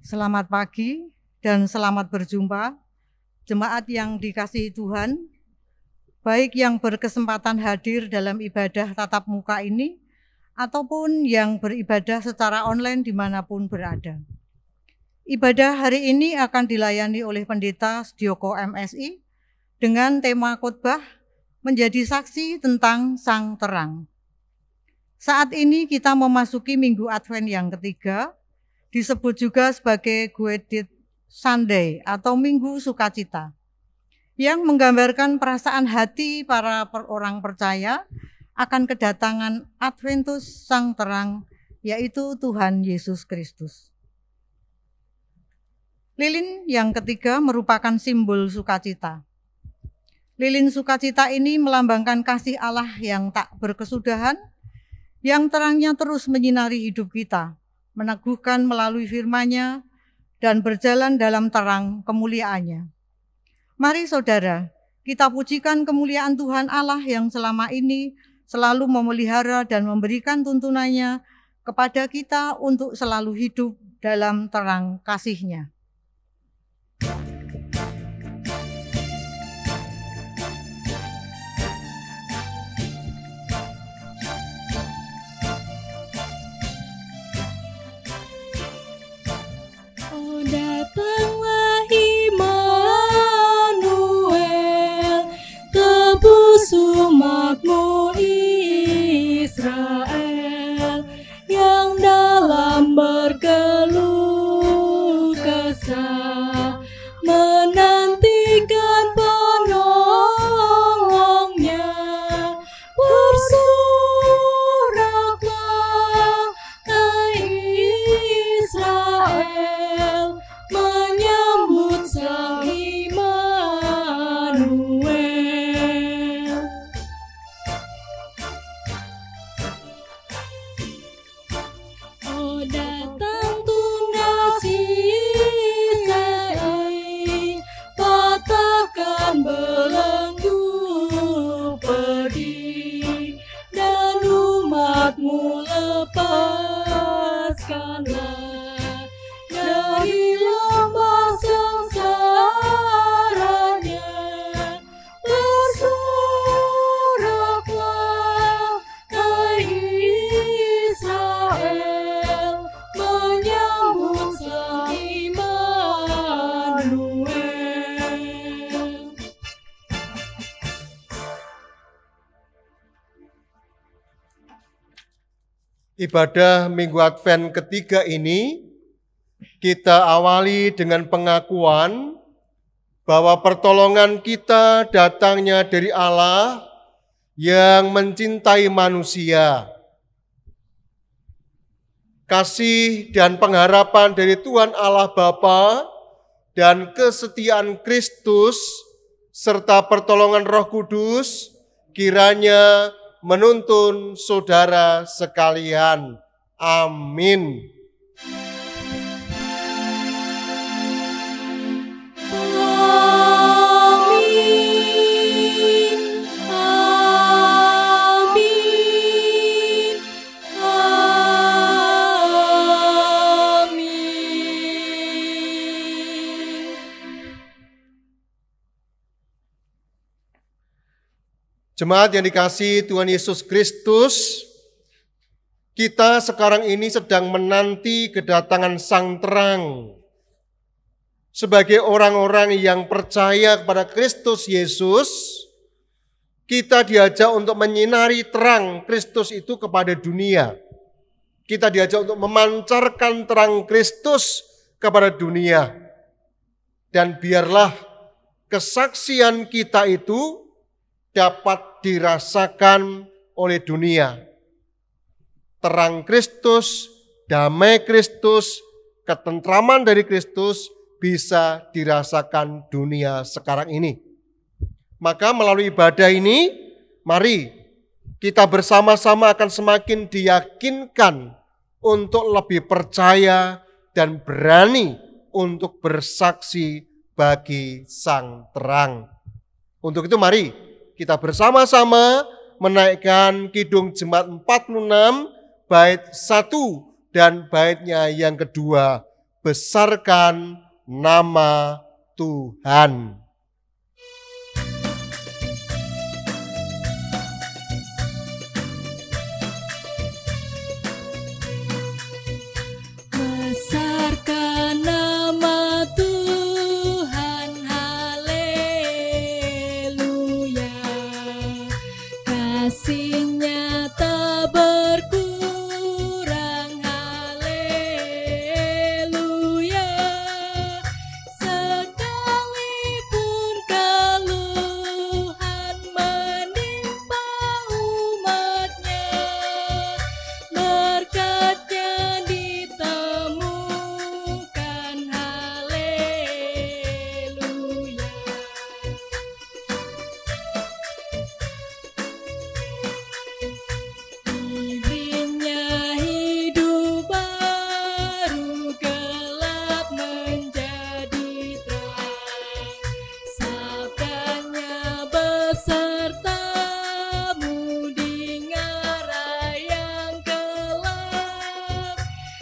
Selamat pagi dan selamat berjumpa jemaat yang dikasihi Tuhan, baik yang berkesempatan hadir dalam ibadah tatap muka ini ataupun yang beribadah secara online dimanapun berada. Ibadah hari ini akan dilayani oleh Pendeta Sedioko MSI dengan tema khotbah menjadi saksi tentang Sang Terang. Saat ini kita memasuki Minggu Advent yang ketiga, disebut juga sebagai Guedit Sunday atau Minggu Sukacita, yang menggambarkan perasaan hati para orang percaya akan kedatangan Adventus Sang Terang, yaitu Tuhan Yesus Kristus. Lilin yang ketiga merupakan simbol sukacita. Lilin sukacita ini melambangkan kasih Allah yang tak berkesudahan, yang terangnya terus menyinari hidup kita, meneguhkan melalui firman-Nya, dan berjalan dalam terang kemuliaan-Nya. Mari saudara, kita pujikan kemuliaan Tuhan Allah yang selama ini selalu memelihara dan memberikan tuntunan-Nya kepada kita untuk selalu hidup dalam terang kasih-Nya. Datanglah Immanuel, tebus umat-Mu Israel, yang dalam berkeluh kesah menantikan penolongnya. Bersoraklah hai Israel, menyambut Sang Immanuel. Oh, datang tunas Isai, patahkan belenggu pedih, dan umat-Mu lepaskanlah dari lembah sengsaranya. Bersoraklah hai Israel, menyambut Sang Immanuel. Ibadah Minggu Advent ketiga ini kita awali dengan pengakuan bahwa pertolongan kita datangnya dari Allah yang mencintai manusia. Kasih dan pengharapan dari Tuhan Allah Bapa dan kesetiaan Kristus serta pertolongan Roh Kudus kiranya menuntun saudara sekalian. Amin. Jemaat yang dikasihi Tuhan Yesus Kristus, kita sekarang ini sedang menanti kedatangan Sang Terang. Sebagai orang-orang yang percaya kepada Kristus Yesus, kita diajak untuk menyinari terang Kristus itu kepada dunia. Kita diajak untuk memancarkan terang Kristus kepada dunia. Dan biarlah kesaksian kita itu dapat dirasakan oleh dunia. Terang Kristus, damai Kristus, ketentraman dari Kristus bisa dirasakan dunia sekarang ini. Maka melalui ibadah ini, mari kita bersama-sama akan semakin diyakinkan untuk lebih percaya dan berani untuk bersaksi bagi Sang Terang. Untuk itu mari kita bersama-sama menaikkan Kidung Jemaat 46 bait 1 dan baitnya yang kedua, besarkan nama Tuhan. Besarkan nama Tuhan, haleluya. Kasih-Nya tak berkurang, haleluya. Sekalipun keluhan menimpa umat-Nya, berkat-Nya ditemukan, haleluya. Bibirnya hidup baru, gelap menjadi terang. Sabdanya besertamu di ngarai yang gelap.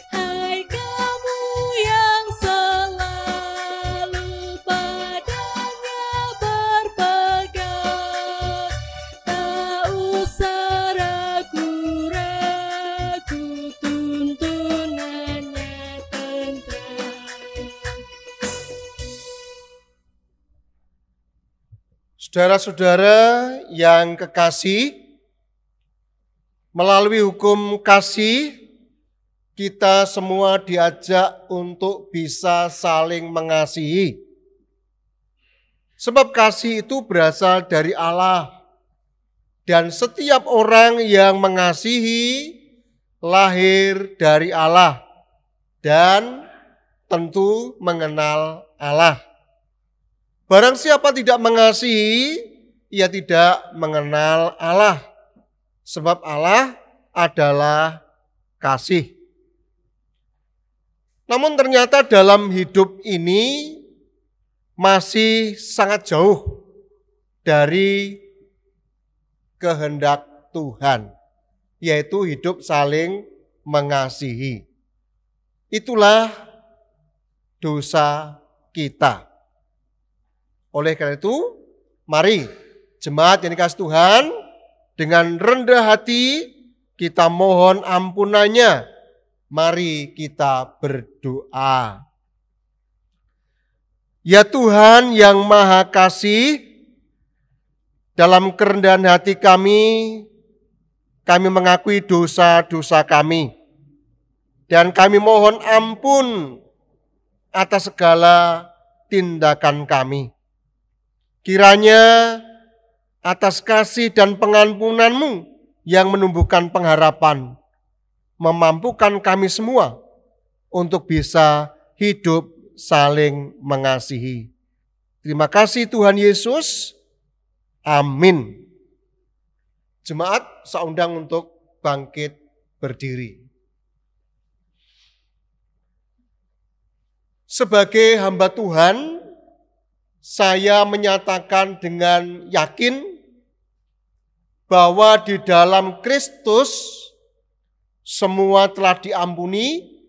Hai kamu yang selalu padanya berpegang, tak usah ragu-ragu, tuntunannya tentram. Saudara-saudara yang kekasih, melalui hukum kasih, kita semua diajak untuk bisa saling mengasihi. Sebab kasih itu berasal dari Allah. Dan setiap orang yang mengasihi lahir dari Allah dan tentu mengenal Allah. Barang siapa tidak mengasihi, ia tidak mengenal Allah. Sebab Allah adalah kasih. Namun ternyata dalam hidup ini masih sangat jauh dari kehendak Tuhan, yaitu hidup saling mengasihi. Itulah dosa kita. Oleh karena itu, mari jemaat yang dikasihi Tuhan, dengan rendah hati kita mohon ampunannya. Mari kita berdoa. Ya Tuhan yang Maha Kasih, dalam kerendahan hati kami mengakui dosa-dosa kami. Dan kami mohon ampun atas segala tindakan kami. Kiranya atas kasih dan pengampunan-Mu yang menumbuhkan pengharapan, memampukan kami semua untuk bisa hidup saling mengasihi. Terima kasih Tuhan Yesus. Amin. Jemaat, saya undang untuk bangkit berdiri. Sebagai hamba Tuhan, saya menyatakan dengan yakin bahwa di dalam Kristus semua telah diampuni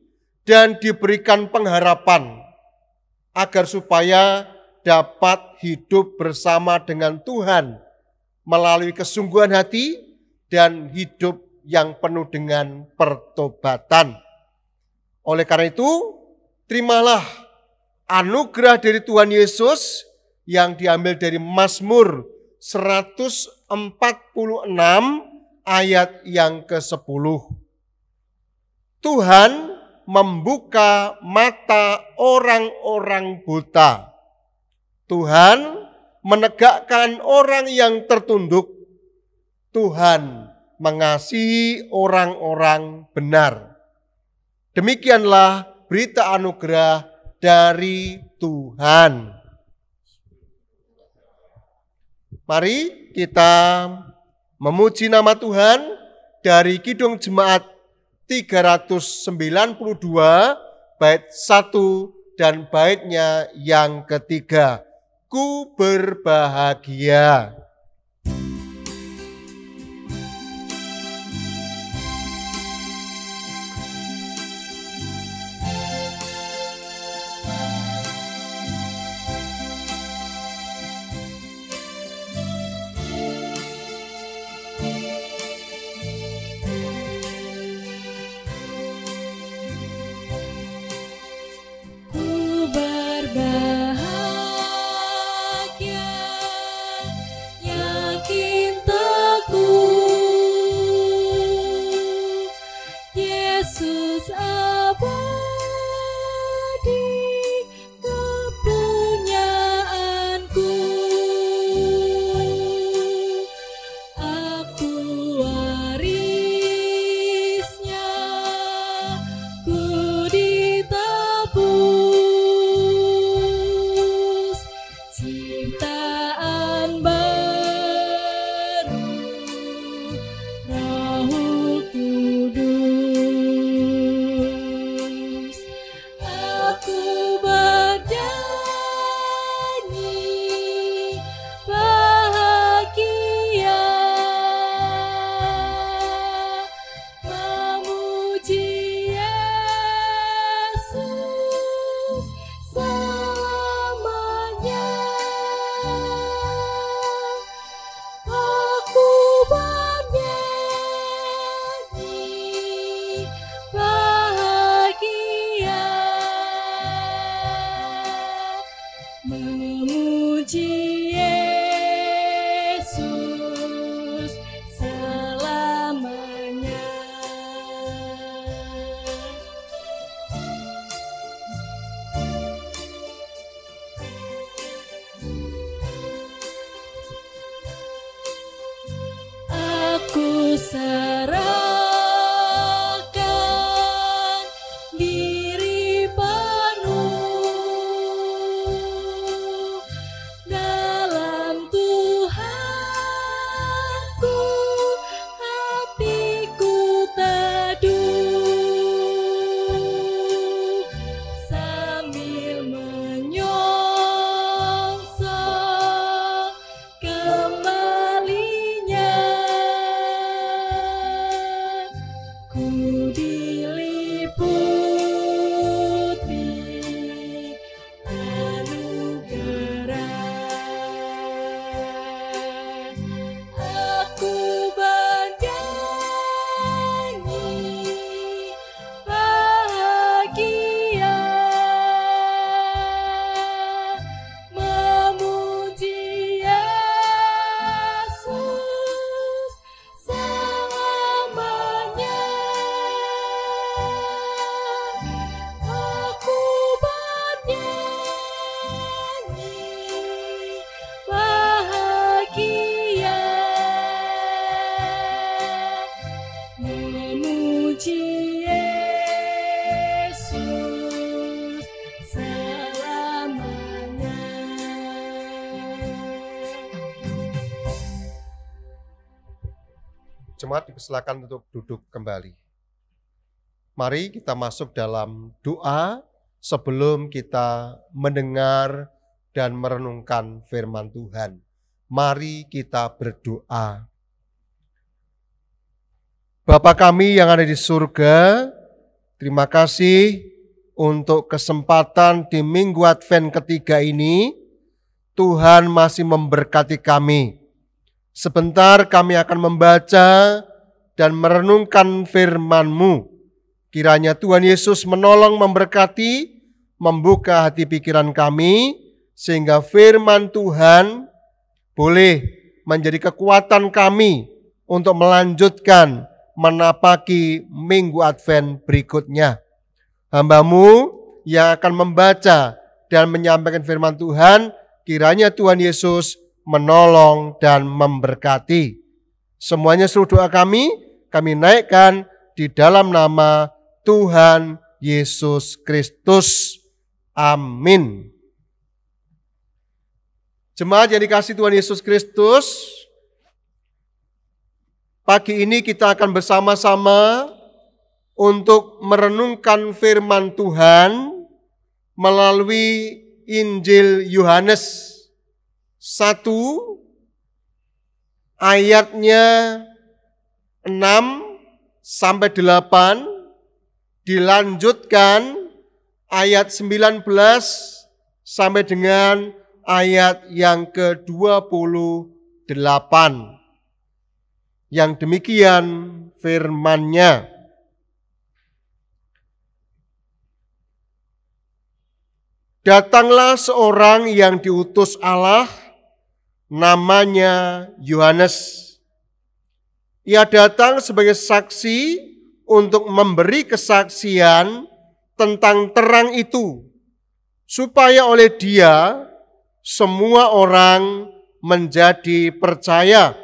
dan diberikan pengharapan agar supaya dapat hidup bersama dengan Tuhan melalui kesungguhan hati dan hidup yang penuh dengan pertobatan. Oleh karena itu, terimalah anugerah dari Tuhan Yesus yang diambil dari Mazmur 146 ayat yang ke-10. Tuhan membuka mata orang-orang buta. Tuhan menegakkan orang yang tertunduk. Tuhan mengasihi orang-orang benar. Demikianlah berita anugerah dari Tuhan. Mari kita memuji nama Tuhan dari Kidung Jemaat 392 bait 1 dan baitnya yang ketiga. Ku berbahagia. serahkan diri penuh dalam Tuhanku, hatiku teduh sambil menyongsong kembalinya. Ku diliputi anugerah, aku bernyanyi bahagia, memuji Yesus selamanya. Aku bernyanyi bahagia, memuji Yesus selamanya. Jemaat dipersilakan untuk duduk kembali. Mari kita masuk dalam doa sebelum kita mendengar dan merenungkan firman Tuhan. Mari kita berdoa. Bapa kami yang ada di surga, terima kasih untuk kesempatan di Minggu Advent ketiga ini. Tuhan masih memberkati kami. Sebentar kami akan membaca dan merenungkan firman-Mu. Kiranya Tuhan Yesus menolong, memberkati, membuka hati pikiran kami, sehingga firman Tuhan boleh menjadi kekuatan kami untuk melanjutkan menapaki Minggu Advent berikutnya. Hamba-Mu yang akan membaca dan menyampaikan firman Tuhan, kiranya Tuhan Yesus menolong dan memberkati. Semuanya seluruh doa kami naikkan di dalam nama Tuhan Yesus Kristus. Amin. Jemaat yang dikasihi Tuhan Yesus Kristus, pagi ini kita akan bersama-sama untuk merenungkan firman Tuhan melalui Injil Yohanes 1 ayatnya 6 sampai 8, dilanjutkan ayat 19 sampai dengan ayat yang ke-28. Yang demikian firman-Nya. Datanglah seorang yang diutus Allah, namanya Yohanes. Ia datang sebagai saksi untuk memberi kesaksian tentang terang itu, supaya oleh dia semua orang menjadi percaya.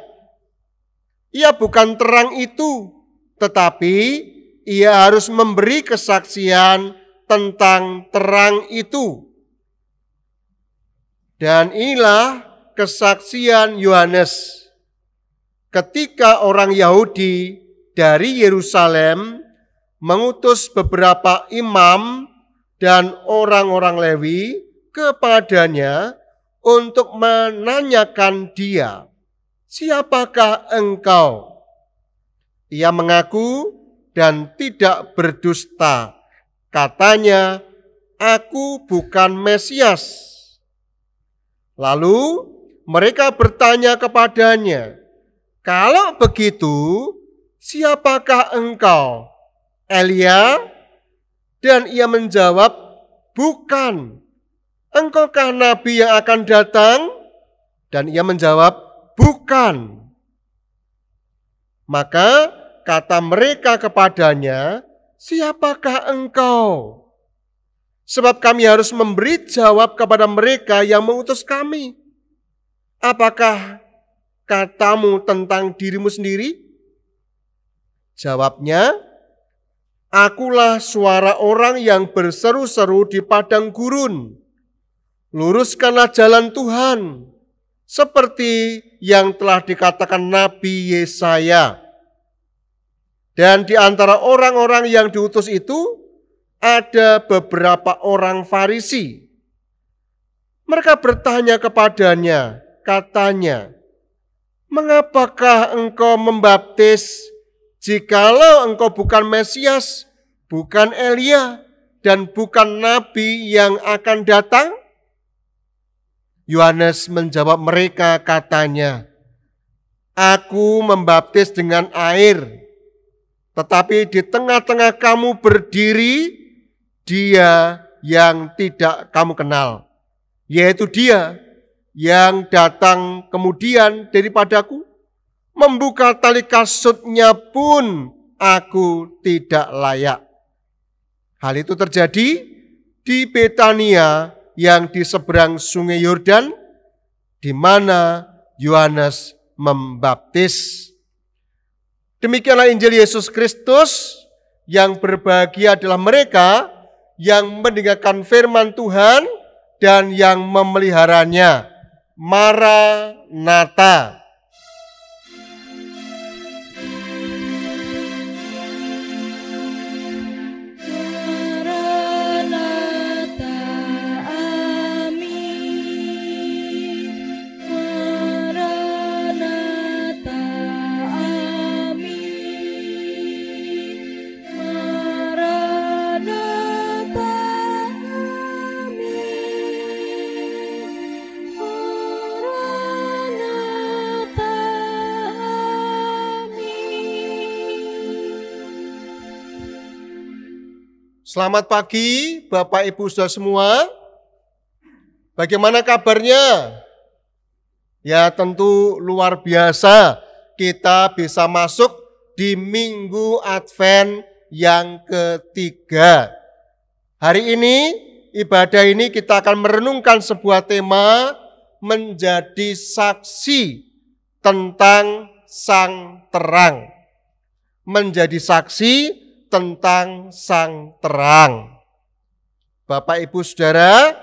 Ia bukan terang itu, tetapi ia harus memberi kesaksian tentang terang itu. Dan inilah kesaksian Yohanes. Ketika orang Yahudi dari Yerusalem mengutus beberapa imam dan orang-orang Lewi kepadanya untuk menanyakan dia, "Siapakah engkau?" Ia mengaku dan tidak berdusta. Katanya, "Aku bukan Mesias." Lalu mereka bertanya kepadanya, "Kalau begitu, siapakah engkau? Elia?" Dan ia menjawab, "Bukan." "Engkaukah nabi yang akan datang?" Dan ia menjawab, "Bukan." Maka kata mereka kepadanya, "Siapakah engkau? Sebab kami harus memberi jawab kepada mereka yang mengutus kami. Apakah katamu tentang dirimu sendiri?" Jawabnya, akulah suara orang yang berseru-seru di padang gurun. Luruskanlah jalan Tuhan, seperti yang telah dikatakan Nabi Yesaya. Dan di antara orang-orang yang diutus itu, ada beberapa orang Farisi. Mereka bertanya kepadanya, katanya, mengapakah engkau membaptis jikalau engkau bukan Mesias, bukan Elia, dan bukan Nabi yang akan datang? Yohanes menjawab mereka, katanya, aku membaptis dengan air, tetapi di tengah-tengah kamu berdiri Dia yang tidak kamu kenal, yaitu Dia yang datang kemudian daripadaku. Membuka tali kasutnya pun aku tidak layak. Hal itu terjadi di Betania yang di seberang sungai Yordan, di mana Yohanes membaptis. Demikianlah Injil Yesus Kristus. Yang berbahagia adalah mereka yang mendengarkan firman Tuhan dan yang memeliharanya. Maranatha. Selamat pagi Bapak Ibu Saudara semua. Bagaimana kabarnya? Ya tentu luar biasa kita bisa masuk di Minggu Advent yang ketiga. Hari ini, ibadah ini kita akan merenungkan sebuah tema menjadi saksi tentang Sang Terang. Menjadi saksi tentang Sang Terang. Bapak Ibu Saudara,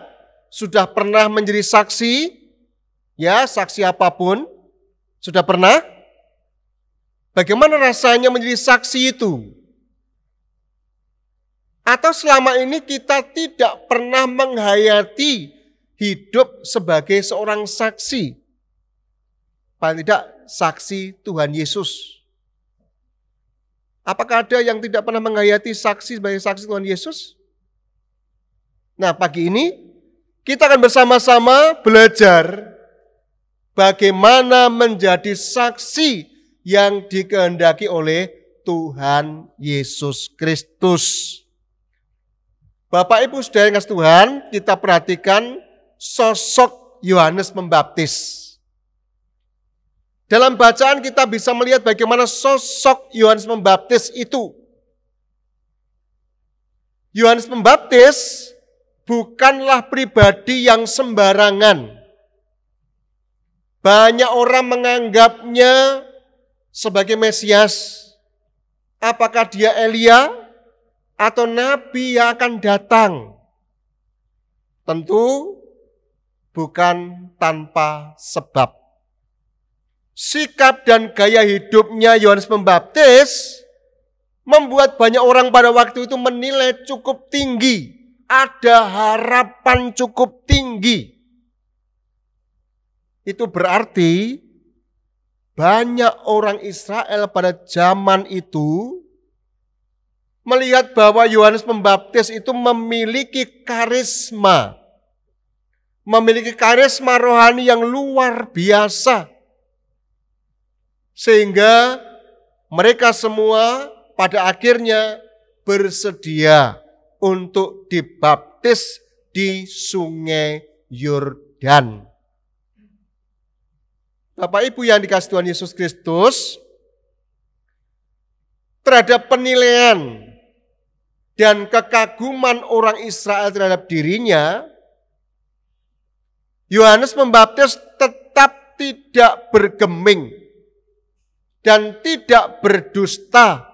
sudah pernah menjadi saksi? Ya, saksi apapun. Sudah pernah? Bagaimana rasanya menjadi saksi itu? Atau selama ini kita tidak pernah menghayati hidup sebagai seorang saksi? Paling tidak saksi Tuhan Yesus. Apakah ada yang tidak pernah menghayati saksi sebagai saksi Tuhan Yesus? Nah, pagi ini kita akan bersama-sama belajar bagaimana menjadi saksi yang dikehendaki oleh Tuhan Yesus Kristus. Bapak Ibu Saudara yang kasih Tuhan, kita perhatikan sosok Yohanes Pembaptis. Dalam bacaan kita bisa melihat bagaimana sosok Yohanes Pembaptis itu. Yohanes Pembaptis bukanlah pribadi yang sembarangan. Banyak orang menganggapnya sebagai Mesias. Apakah dia Elia atau Nabi yang akan datang? Tentu bukan tanpa sebab. Sikap dan gaya hidupnya Yohanes Pembaptis membuat banyak orang pada waktu itu menilai cukup tinggi. Ada harapan cukup tinggi. Itu berarti banyak orang Israel pada zaman itu melihat bahwa Yohanes Pembaptis itu memiliki karisma. Memiliki karisma rohani yang luar biasa. Sehingga mereka semua pada akhirnya bersedia untuk dibaptis di Sungai Yordan. Bapak Ibu yang dikasihi Tuhan Yesus Kristus, terhadap penilaian dan kekaguman orang Israel terhadap dirinya, Yohanes Pembaptis tetap tidak bergeming dan tidak berdusta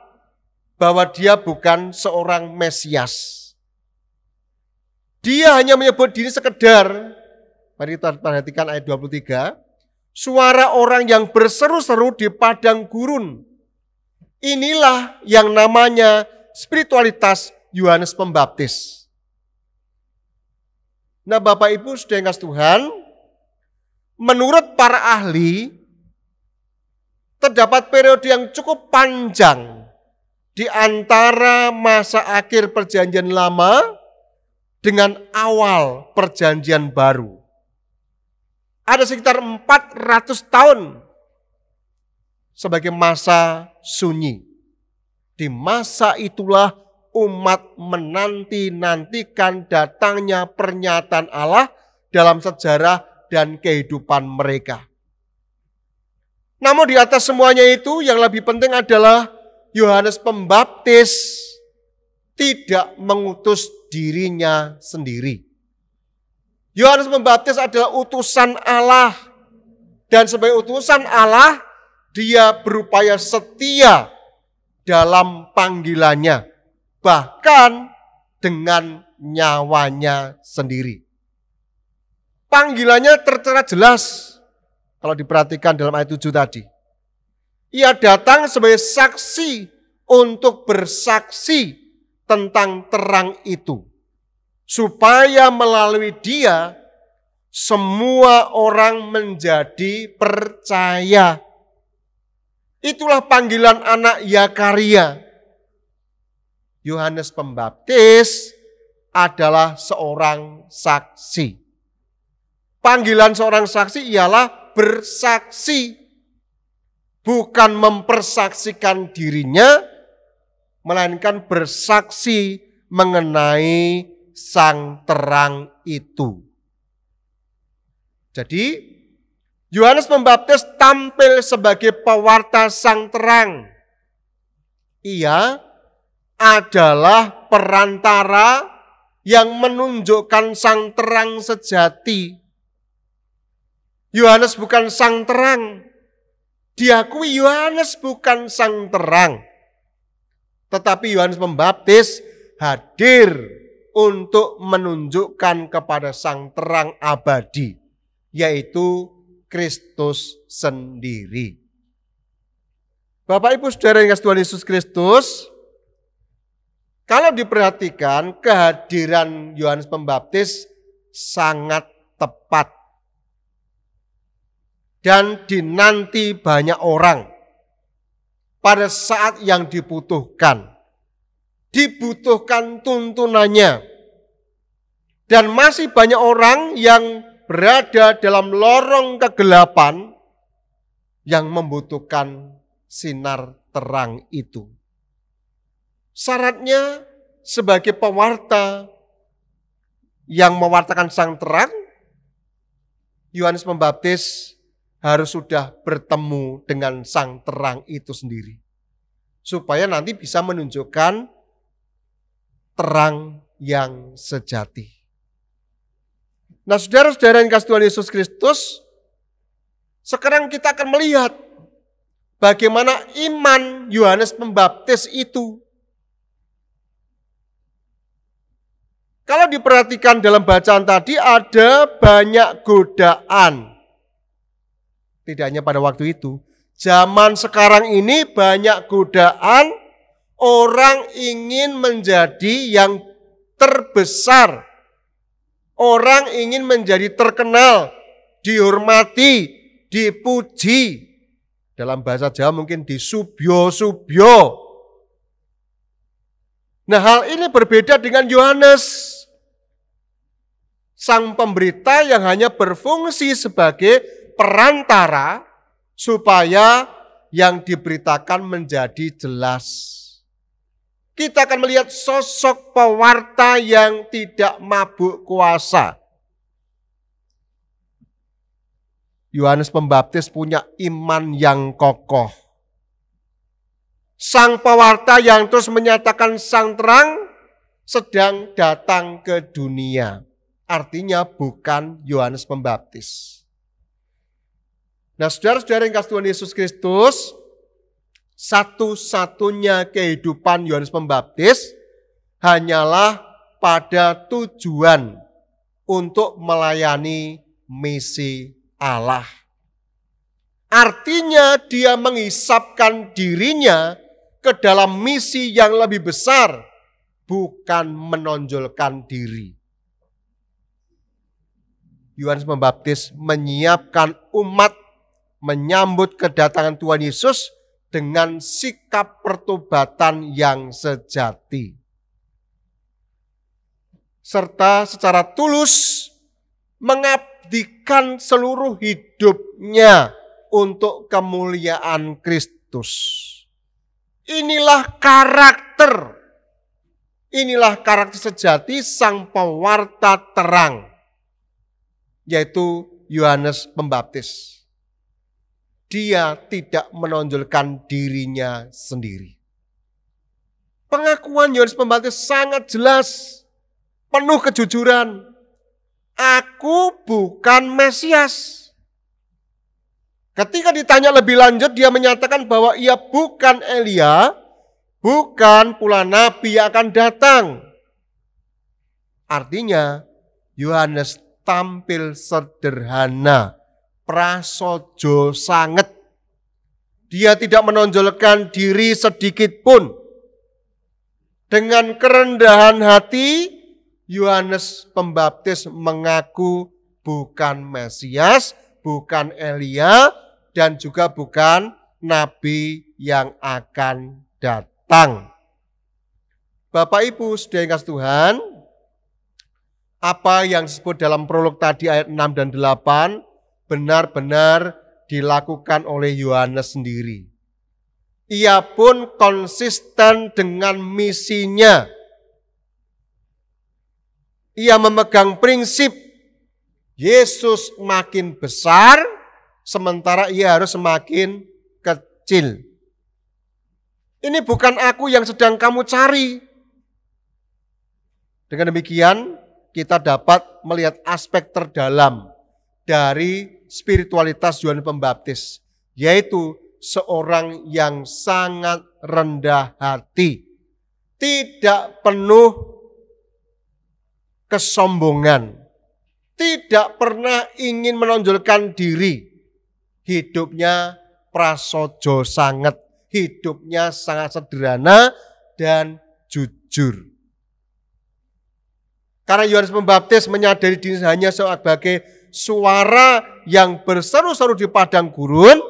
bahwa dia bukan seorang Mesias. Dia hanya menyebut diri sekedar, mari kita perhatikan ayat 23, suara orang yang berseru-seru di padang gurun. Inilah yang namanya spiritualitas Yohanes Pembaptis. Nah Bapak Ibu saudara yang kasih Tuhan, menurut para ahli, terdapat periode yang cukup panjang di antara masa akhir perjanjian lama dengan awal perjanjian baru. Ada sekitar 400 tahun sebagai masa sunyi. Di masa itulah umat menanti-nantikan datangnya pernyataan Allah dalam sejarah dan kehidupan mereka. Namun di atas semuanya itu yang lebih penting adalah Yohanes Pembaptis tidak mengutus dirinya sendiri. Yohanes Pembaptis adalah utusan Allah. Dan sebagai utusan Allah, dia berupaya setia dalam panggilannya. Bahkan dengan nyawanya sendiri. Panggilannya tertera jelas kalau diperhatikan dalam ayat 7 tadi. Ia datang sebagai saksi untuk bersaksi tentang terang itu. Supaya melalui dia semua orang menjadi percaya. Itulah panggilan anak Zakaria. Yohanes Pembaptis adalah seorang saksi. Panggilan seorang saksi ialah bersaksi. Bukan mempersaksikan dirinya, melainkan bersaksi mengenai sang terang itu. Jadi, Yohanes Pembaptis tampil sebagai pewarta sang terang. Ia adalah perantara yang menunjukkan sang terang sejati. Yohanes bukan sang terang. Diakui Yohanes bukan sang terang. Tetapi Yohanes Pembaptis hadir untuk menunjukkan kepada sang terang abadi, yaitu Kristus sendiri. Bapak Ibu Saudara yang kasih Tuhan Yesus Kristus, kalau diperhatikan kehadiran Yohanes Pembaptis sangat tepat dan dinanti banyak orang pada saat yang dibutuhkan. Dibutuhkan tuntunannya. Dan masih banyak orang yang berada dalam lorong kegelapan yang membutuhkan sinar terang itu. Syaratnya sebagai pewarta yang mewartakan sang terang, Yohanes Pembaptis harus sudah bertemu dengan sang terang itu sendiri. Supaya nanti bisa menunjukkan terang yang sejati. Nah saudara-saudara yang kasih Tuhan Yesus Kristus, sekarang kita akan melihat bagaimana iman Yohanes Pembaptis itu. Kalau diperhatikan dalam bacaan tadi ada banyak godaan. Tidak hanya pada waktu itu. Zaman sekarang ini banyak godaan, orang ingin menjadi yang terbesar. Orang ingin menjadi terkenal, dihormati, dipuji. Dalam bahasa Jawa mungkin disubyo-subyo. Nah hal ini berbeda dengan Yohanes. Sang pemberita yang hanya berfungsi sebagai perantara supaya yang diberitakan menjadi jelas. Kita akan melihat sosok pewarta yang tidak mabuk kuasa. Yohanes Pembaptis punya iman yang kokoh. Sang pewarta yang terus menyatakan sang terang sedang datang ke dunia. Artinya bukan Yohanes Pembaptis. Nah saudara-saudara yang kasih Tuhan Yesus Kristus, satu-satunya kehidupan Yohanes Pembaptis hanyalah pada tujuan untuk melayani misi Allah. Artinya dia menghisapkan dirinya ke dalam misi yang lebih besar, bukan menonjolkan diri. Yohanes Pembaptis menyiapkan umat menyambut kedatangan Tuhan Yesus dengan sikap pertobatan yang sejati. Serta secara tulus mengabdikan seluruh hidupnya untuk kemuliaan Kristus. Inilah karakter sejati sang pewarta terang, yaitu Yohanes Pembaptis. Dia tidak menonjolkan dirinya sendiri. Pengakuan Yohanes Pembaptis sangat jelas, penuh kejujuran. Aku bukan Mesias. Ketika ditanya lebih lanjut, dia menyatakan bahwa ia bukan Elia, bukan pula nabi yang akan datang. Artinya, Yohanes tampil sederhana, prasojo sanget. Dia tidak menonjolkan diri sedikit pun. Dengan kerendahan hati, Yohanes Pembaptis mengaku bukan Mesias, bukan Elia, dan juga bukan nabi yang akan datang. Bapak Ibu saudara yang kasih Tuhan, apa yang disebut dalam prolog tadi ayat 6 dan 8 benar-benar dilakukan oleh Yohanes sendiri. Ia pun konsisten dengan misinya. Ia memegang prinsip Yesus makin besar, sementara ia harus semakin kecil. Ini bukan aku yang sedang kamu cari. Dengan demikian, kita dapat melihat aspek terdalam dari spiritualitas Yohanes Pembaptis, yaitu seorang yang sangat rendah hati, tidak penuh kesombongan, tidak pernah ingin menonjolkan diri. Hidupnya prasojo sanget, hidupnya sangat sederhana dan jujur. Karena Yohanes Pembaptis menyadari dirinya hanya sebagai suara yang berseru-seru di padang gurun,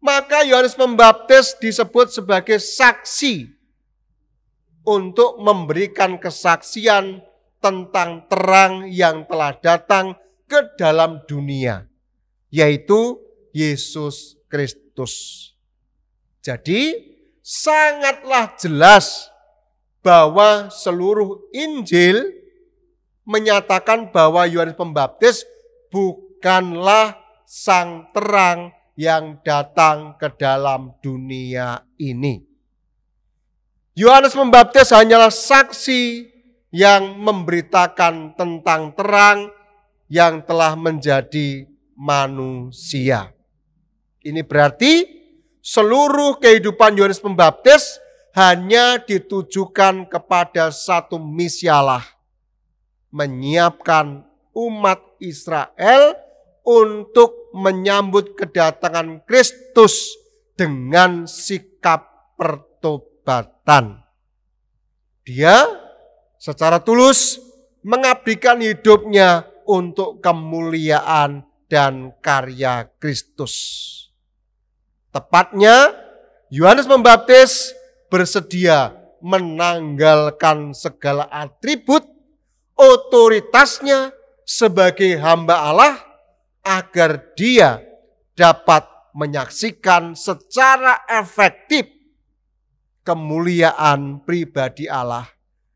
maka Yohanes Pembaptis disebut sebagai saksi untuk memberikan kesaksian tentang terang yang telah datang ke dalam dunia, yaitu Yesus Kristus. Jadi sangatlah jelas bahwa seluruh Injil menyatakan bahwa Yohanes Pembaptis bukanlah sang terang yang datang ke dalam dunia ini. Yohanes Pembaptis hanyalah saksi yang memberitakan tentang terang yang telah menjadi manusia. Ini berarti seluruh kehidupan Yohanes Pembaptis hanya ditujukan kepada satu misi Allah, menyiapkan umat Israel untuk menyambut kedatangan Kristus dengan sikap pertobatan. Dia secara tulus mengabdikan hidupnya untuk kemuliaan dan karya Kristus. Tepatnya, Yohanes Pembaptis bersedia menanggalkan segala atribut otoritasnya sebagai hamba Allah agar dia dapat menyaksikan secara efektif kemuliaan pribadi Allah,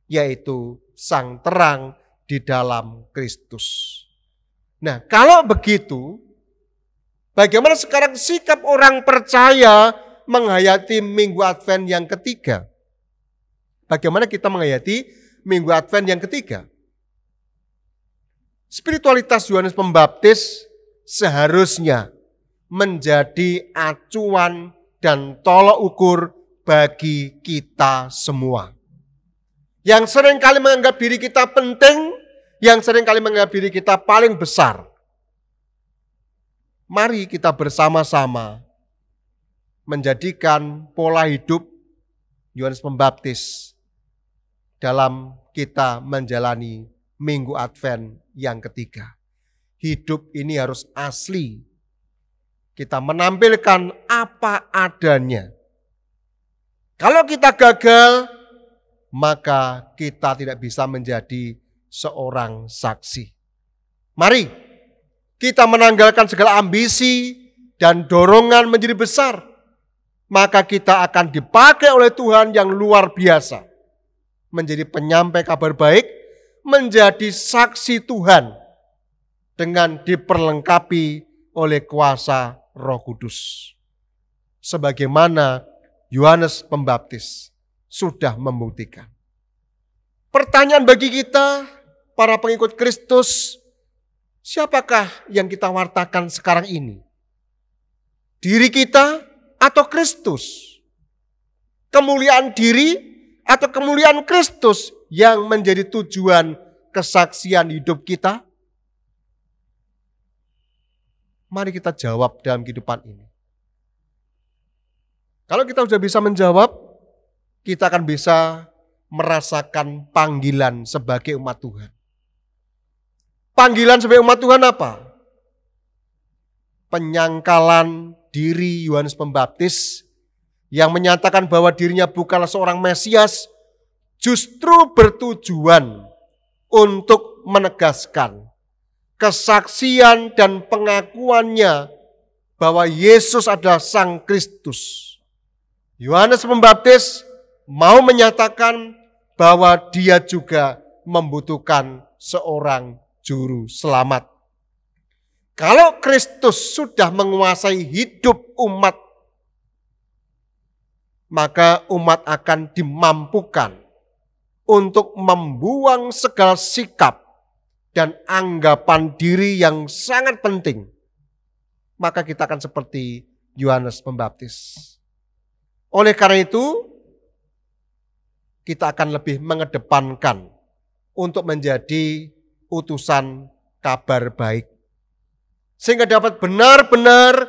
yaitu sang terang di dalam Kristus. Nah, kalau begitu, bagaimana sekarang sikap orang percaya menghayati Minggu Advent yang ketiga? Bagaimana kita menghayati Minggu Advent yang ketiga? Spiritualitas Yohanes Pembaptis seharusnya menjadi acuan dan tolok ukur bagi kita semua. Yang seringkali menganggap diri kita penting, yang seringkali menganggap diri kita paling besar. Mari kita bersama-sama menjadikan pola hidup Yohanes Pembaptis dalam kita menjalani Minggu Advent yang ketiga. Hidup ini harus asli. Kita menampilkan apa adanya. Kalau kita gagal, maka kita tidak bisa menjadi seorang saksi. Mari kita menanggalkan segala ambisi dan dorongan menjadi besar. Maka kita akan dipakai oleh Tuhan yang luar biasa. Menjadi penyampai kabar baik, menjadi saksi Tuhan dengan diperlengkapi oleh kuasa Roh Kudus. Sebagaimana Yohanes Pembaptis sudah membuktikan. Pertanyaan bagi kita, para pengikut Kristus, siapakah yang kita wartakan sekarang ini? Diri kita atau Kristus? Kemuliaan diri atau kemuliaan Kristus yang menjadi tujuan kesaksian hidup kita? Mari kita jawab dalam kehidupan ini. Kalau kita sudah bisa menjawab, kita akan bisa merasakan panggilan sebagai umat Tuhan. Panggilan sebagai umat Tuhan apa? Penyangkalan diri Yohanes Pembaptis yang menyatakan bahwa dirinya bukanlah seorang Mesias, justru bertujuan untuk menegaskan kesaksian dan pengakuannya bahwa Yesus adalah Sang Kristus. Yohanes Pembaptis mau menyatakan bahwa dia juga membutuhkan seorang juru selamat. Kalau Kristus sudah menguasai hidup umat, maka umat akan dimampukan untuk membuang segala sikap dan anggapan diri yang sangat penting. Maka kita akan seperti Yohanes Pembaptis. Oleh karena itu, kita akan lebih mengedepankan untuk menjadi utusan kabar baik. Sehingga dapat benar-benar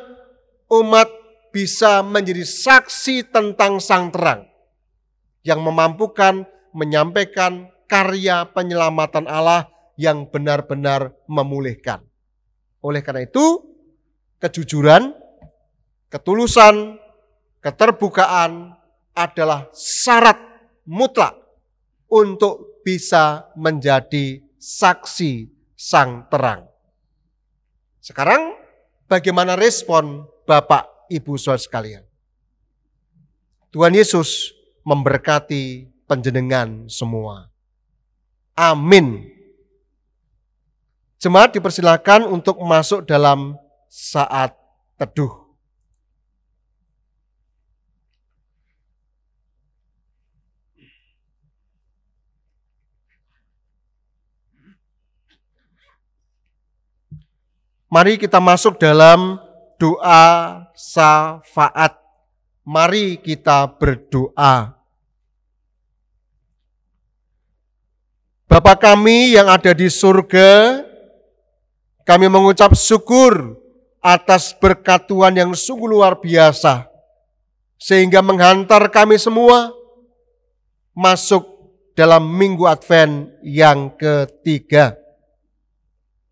umat bisa menjadi saksi tentang Sang Terang yang memampukan menyampaikan karya penyelamatan Allah yang benar-benar memulihkan. Oleh karena itu, kejujuran, ketulusan, keterbukaan adalah syarat mutlak untuk bisa menjadi saksi Sang Terang. Sekarang bagaimana respon Bapak, Ibu, Saudara sekalian? Tuhan Yesus memberkati panjenengan semua. Amin. Jemaat dipersilakan untuk masuk dalam saat teduh. Mari kita masuk dalam doa syafaat. Mari kita berdoa. Bapa kami yang ada di surga, kami mengucap syukur atas berkat Tuhan yang sungguh luar biasa, sehingga menghantar kami semua masuk dalam Minggu Advent yang ketiga.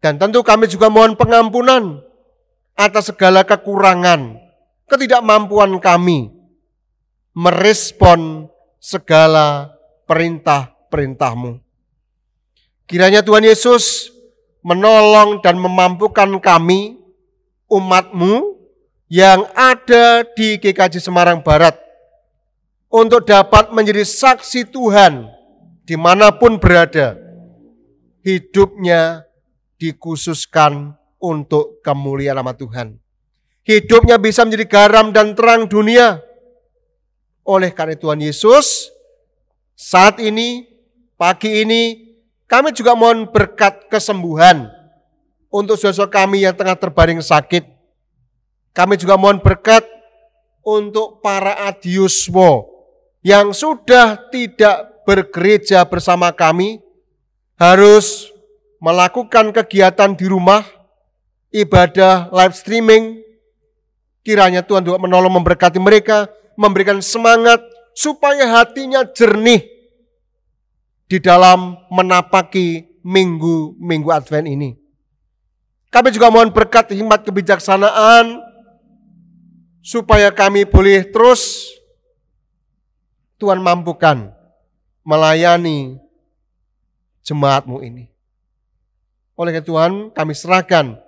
Dan tentu kami juga mohon pengampunan atas segala kekurangan, ketidakmampuan kami merespon segala perintah-perintah-Mu. Kiranya Tuhan Yesus menolong dan memampukan kami, umat-Mu yang ada di GKJ Semarang Barat, untuk dapat menjadi saksi Tuhan dimanapun berada. Hidupnya dikhususkan untuk kemuliaan nama Tuhan. Hidupnya bisa menjadi garam dan terang dunia. Oleh karena Tuhan Yesus, saat ini, pagi ini, kami juga mohon berkat kesembuhan untuk saudara kami yang tengah terbaring sakit. Kami juga mohon berkat untuk para adiuswo yang sudah tidak bergereja bersama kami, harus melakukan kegiatan di rumah, ibadah live streaming. Kiranya Tuhan juga menolong memberkati mereka, memberikan semangat supaya hatinya jernih di dalam menapaki minggu-minggu Advent ini. Kami juga mohon berkat hikmat kebijaksanaan supaya kami boleh terus Tuhan mampukan melayani jemaat-Mu ini. Oleh Tuhan, kami serahkan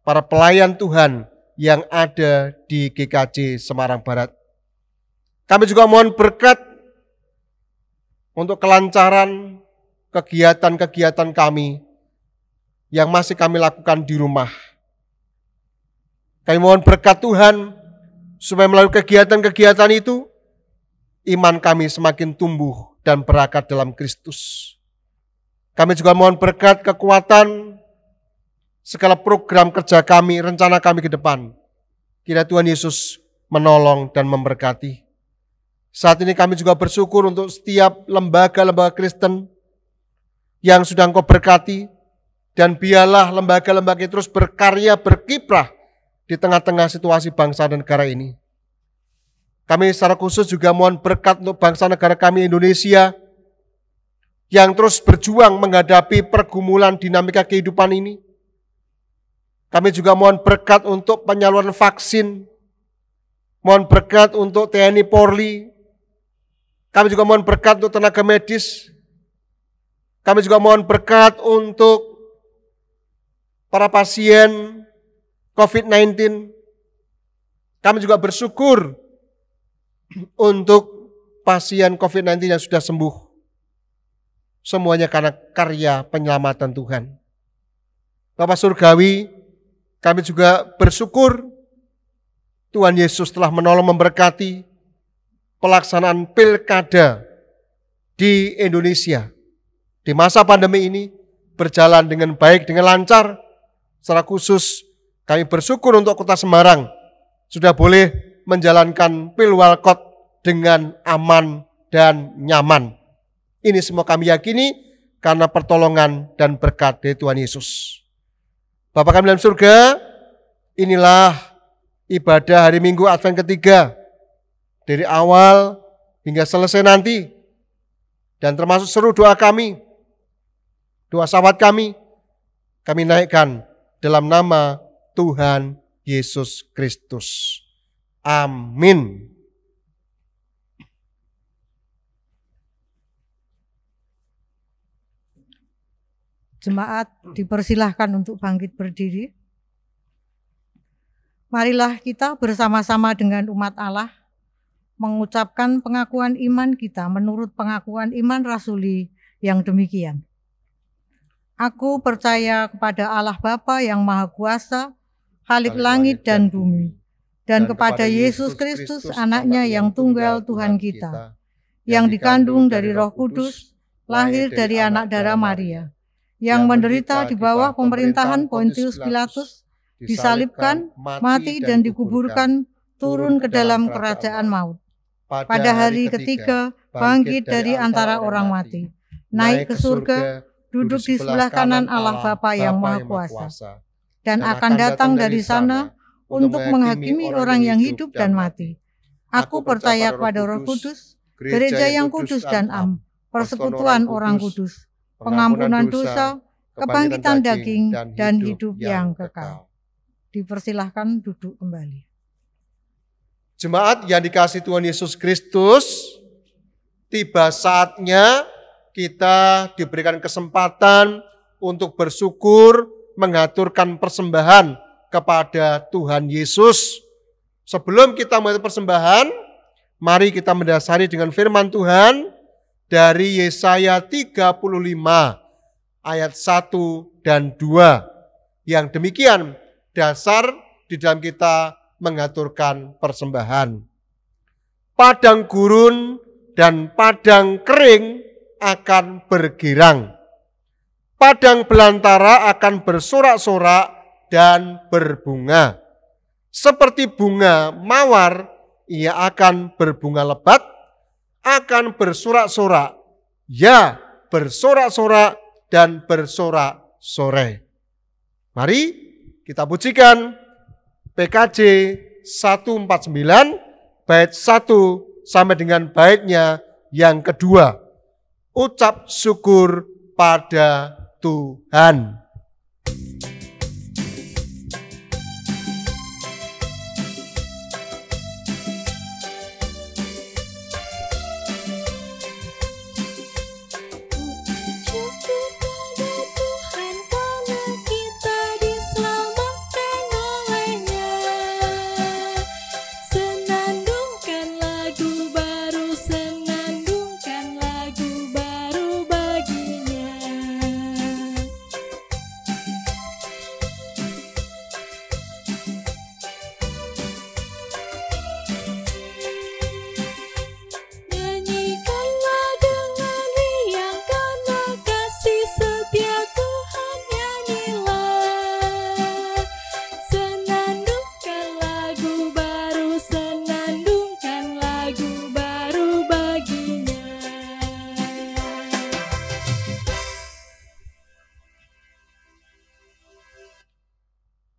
para pelayan Tuhan yang ada di GKJ Semarang Barat. Kami juga mohon berkat untuk kelancaran kegiatan-kegiatan kami yang masih kami lakukan di rumah. Kami mohon berkat Tuhan supaya melalui kegiatan-kegiatan itu iman kami semakin tumbuh dan berakar dalam Kristus. Kami juga mohon berkat kekuatan segala program kerja kami, rencana kami ke depan. Kiranya Tuhan Yesus menolong dan memberkati. Saat ini kami juga bersyukur untuk setiap lembaga-lembaga Kristen yang sudah Engkau berkati, dan biarlah lembaga-lembaga terus berkarya, berkiprah di tengah-tengah situasi bangsa dan negara ini. Kami secara khusus juga mohon berkat untuk bangsa negara kami Indonesia yang terus berjuang menghadapi pergumulan dinamika kehidupan ini. Kami juga mohon berkat untuk penyaluran vaksin, mohon berkat untuk TNI Polri, kami juga mohon berkat untuk tenaga medis, kami juga mohon berkat untuk para pasien COVID-19. Kami juga bersyukur untuk pasien COVID-19 yang sudah sembuh. Semuanya karena karya penyelamatan Tuhan. Bapak Surgawi, kami juga bersyukur Tuhan Yesus telah menolong memberkati pelaksanaan pilkada di Indonesia. Di masa pandemi ini berjalan dengan baik, dengan lancar. Secara khusus kami bersyukur untuk Kota Semarang sudah boleh menjalankan pilwalkot dengan aman dan nyaman. Ini semua kami yakini karena pertolongan dan berkat dari Tuhan Yesus. Bapa kami dalam surga, inilah ibadah hari Minggu Advent ketiga. Dari awal hingga selesai nanti. Dan termasuk seru doa kami, doa sahabat kami naikkan dalam nama Tuhan Yesus Kristus. Amin. Jemaat dipersilahkan untuk bangkit berdiri. Marilah kita bersama-sama dengan umat Allah mengucapkan pengakuan iman kita menurut pengakuan iman rasuli yang demikian. Aku percaya kepada Allah Bapa yang Maha Kuasa, Khalik langit dan bumi, dan kepada Yesus Kristus anaknya yang tunggal Tuhan kita, yang dikandung dari Roh Kudus, lahir dari anak darah Maria, yang menderita di bawah pemerintahan Pontius Pilatus, disalibkan, mati dan dikuburkan, turun ke dalam kerajaan maut. Pada hari ketiga, bangkit dari antara orang mati, naik ke surga, duduk di sebelah kanan Allah Bapa yang Maha Kuasa, dan akan datang dari sana untuk menghakimi orang yang hidup dan mati. Aku percaya kepada Roh Kudus, gereja yang kudus dan am, persekutuan orang kudus, pengampunan dosa, kebangkitan daging, dan hidup yang kekal. Dipersilahkan duduk kembali. Jemaat yang dikasihi Tuhan Yesus Kristus, tiba saatnya kita diberikan kesempatan untuk bersyukur, mengaturkan persembahan kepada Tuhan Yesus. Sebelum kita mulai persembahan, mari kita mendasari dengan firman Tuhan dari Yesaya 35 ayat 1 dan 2. Yang demikian dasar di dalam kita mengaturkan persembahan. Padang gurun dan padang kering akan bergirang. Padang belantara akan bersorak-sorak dan berbunga. Seperti bunga mawar ia akan berbunga lebat, akan bersorak-sorak, ya bersorak-sorak dan bersorak-sorai. Mari kita pujikan PKJ 149 bait 1 sampai dengan baitnya yang kedua. Ucap syukur pada Tuhan.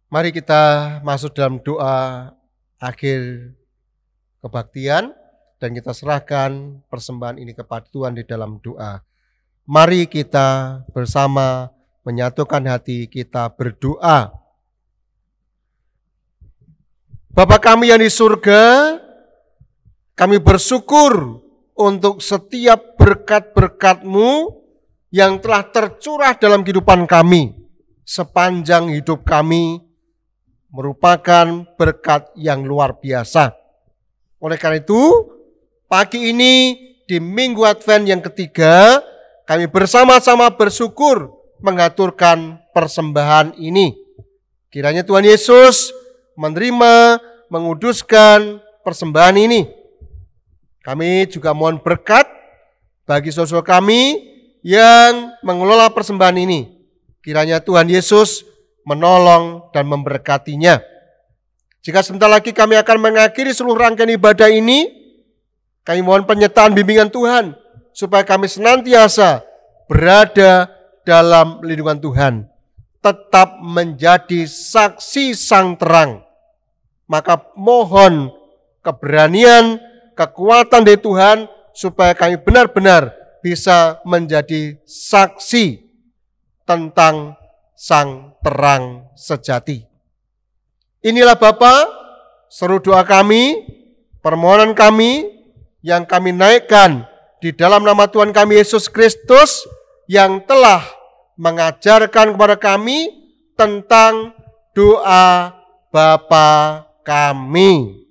Mari kita masuk dalam doa akhir kebaktian dan kita serahkan persembahan ini kepada Tuhan di dalam doa. Mari kita bersama menyatukan hati kita berdoa. Bapa kami yang di surga, kami bersyukur untuk setiap berkat-berkat-Mu yang telah tercurah dalam kehidupan kami sepanjang hidup kami, merupakan berkat yang luar biasa. Oleh karena itu, pagi ini di Minggu Advent yang ketiga, kami bersama-sama bersyukur mengaturkan persembahan ini. Kiranya Tuhan Yesus menerima, menguduskan persembahan ini. Kami juga mohon berkat bagi saudara kami yang mengelola persembahan ini. Kiranya Tuhan Yesus menolong dan memberkatinya. Jika sebentar lagi kami akan mengakhiri seluruh rangkaian ibadah ini, kami mohon penyertaan bimbingan Tuhan, supaya kami senantiasa berada dalam lindungan Tuhan, tetap menjadi saksi sang terang. Maka mohon keberanian, kekuatan dari Tuhan, supaya kami benar-benar bisa menjadi saksi tentang sang terang sejati. Inilah Bapa, seru doa kami, permohonan kami yang kami naikkan di dalam nama Tuhan kami Yesus Kristus yang telah mengajarkan kepada kami tentang doa Bapa kami.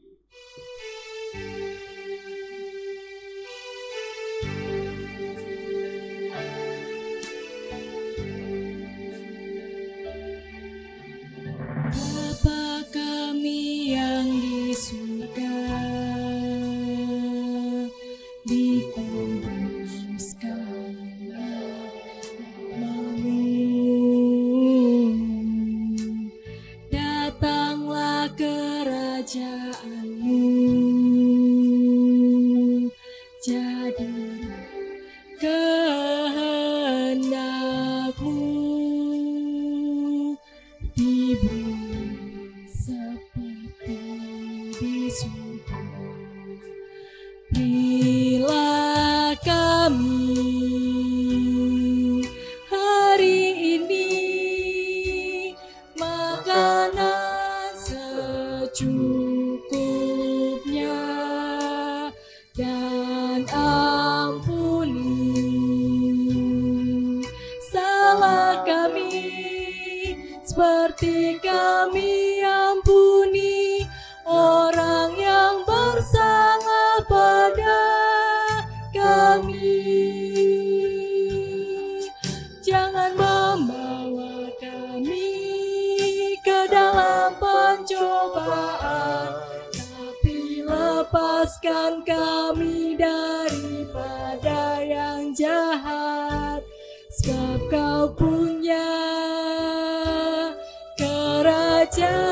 Bapa kami yang di surga, dikuduskanlah nama-Mu, datanglah kerajaan-Mu, jadilah kehendak-Mu di bumi seperti di surga. Berilah kami hari ini makanan secukupnya, dan ampuni salah kami seperti kami ampuni orang yang bersalah pada kami. Jangan membawa kami ke dalam pencobaan, tapi lepaskan kami daripada yang jahat. Sebab Kau punya kerajaan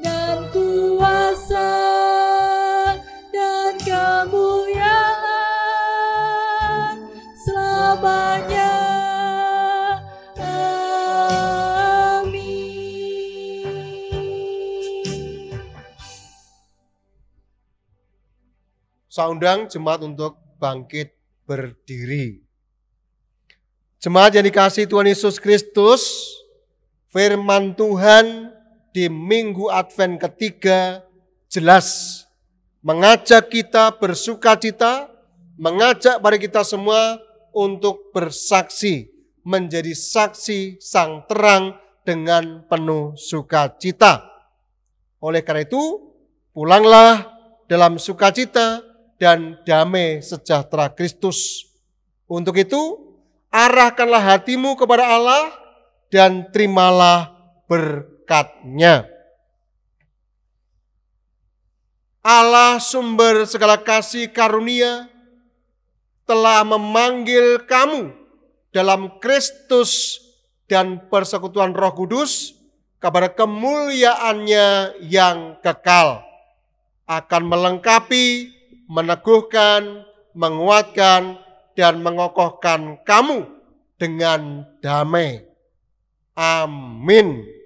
dan kuasa Saya undang jemaat untuk bangkit berdiri. Jemaat yang dikasihi Tuhan Yesus Kristus, firman Tuhan di minggu Advent ketiga jelas mengajak kita bersukacita, mengajak pada kita semua untuk bersaksi, menjadi saksi sang terang dengan penuh sukacita. Oleh karena itu, pulanglah dalam sukacita dan damai sejahtera Kristus. Untuk itu, arahkanlah hatimu kepada Allah dan terimalah berkat-Nya. Allah sumber segala kasih karunia telah memanggil kamu dalam Kristus dan persekutuan Roh Kudus kepada kemuliaan-Nya yang kekal, akan melengkapi, meneguhkan, menguatkan, dan mengokohkan kamu dengan damai. Amin.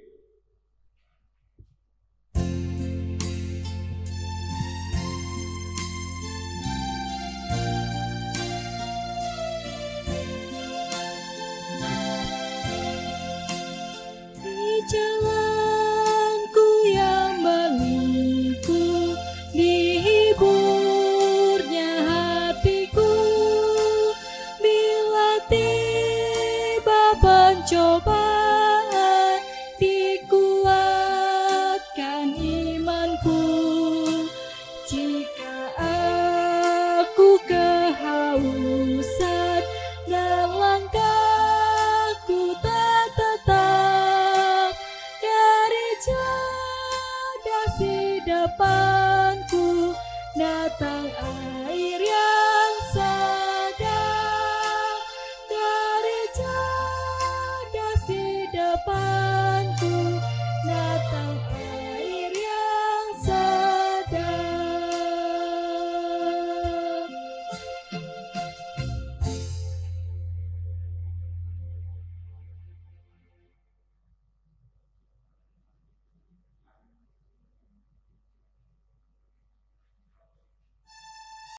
Jalanku yang berliku, dihiburnya hatiku, bila tiba pencobaan, dikuatkan imanku. Jika aku kehausan dan langkahku tak tetap, dari jadah si depanku datang